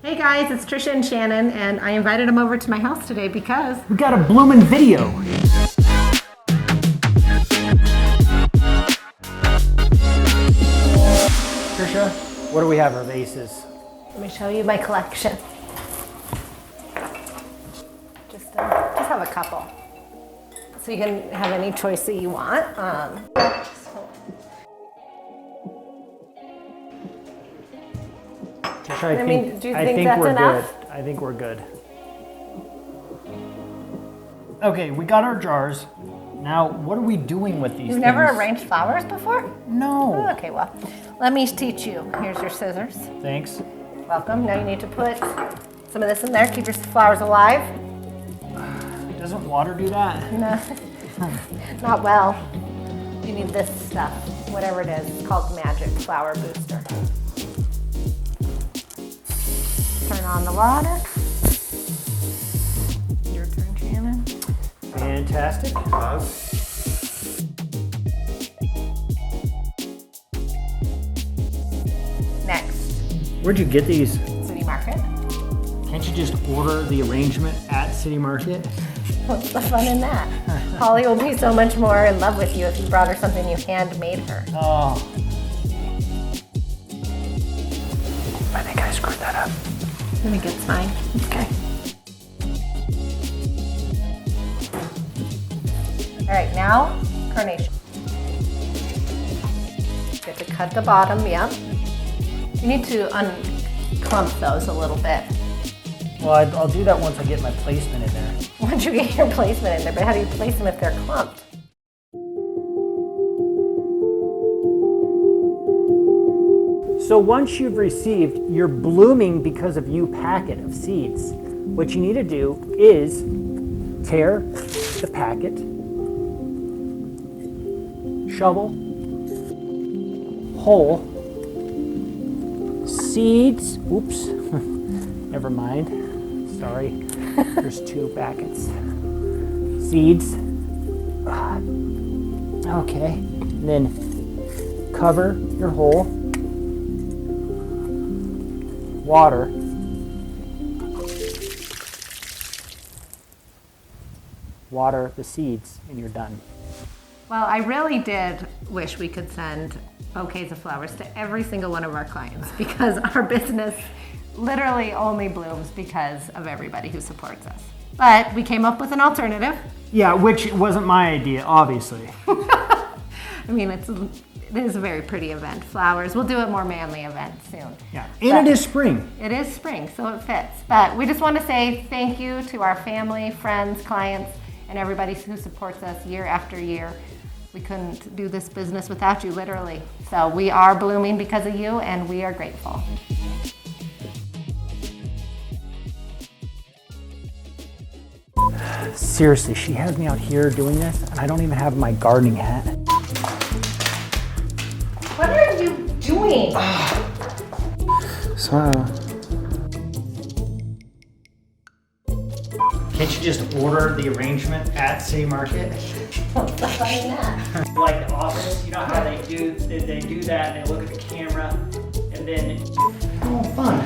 Hey guys, it's Trisha and Shannon, and I invited them over to my house today because we got a BLOOMIN video. Trisha, what do we have of vases? let me show you my collection. Just have a couple, so you can have any choice that you want. Trisha, do you think that's we're enough? good. I think we're good. Okay, we got our jars. Now, what are we doing with these You've things? never arranged flowers before? No. Oh, okay, well, let me teach you. Here's your scissors. Thanks. Welcome. Now you need to put some of this in there. Keep your flowers alive. Doesn't water do that? No, not well. You need this stuff, whatever it is. It's called Magic Flower Booster. Turn on the water. Your turn, Shannon. Fantastic. Next, Where'd you get these? City Market. Can't you just order the arrangement at City Market? What's the fun in that? Holly will be so much more in love with you if you brought her something you handmade her. Oh. I think I screwed that up. I think it's fine. Okay. All right, now carnation. You have to cut the bottom, yep. You need to unclump those a little bit. Well, I'll do that once I get my placement in there. Once you get your placement in there, but how do you place them if they're clumped? So once you've received your blooming because of you packet of seeds, what you need to do is tear the packet, shovel, hole, seeds, oops, never mind, sorry, there's two packets, seeds, okay, and then cover your hole, water, water the seeds, and you're done. Well, I really did wish we could send bouquets of flowers to every single one of our clients because our business literally only blooms because of everybody who supports us. But we came up with an alternative. Yeah, which wasn't my idea, obviously. I mean, it is a very pretty event. Flowers. We'll do a more manly event soon. Yeah, and it is spring. It is spring, so it fits. But we just want to say thank you to our family, friends, clients, and everybody who supports us year after year. We couldn't do this business without you, literally. So we are blooming because of you, and we are grateful. Seriously, she has me out here doing this, and I don't even have my gardening hat. What are you doing? Smile. Can't you just order the arrangement at City Market? What's the fun in that? Like The Office, you know how they do that, and they look at the camera, and then, oh, fun.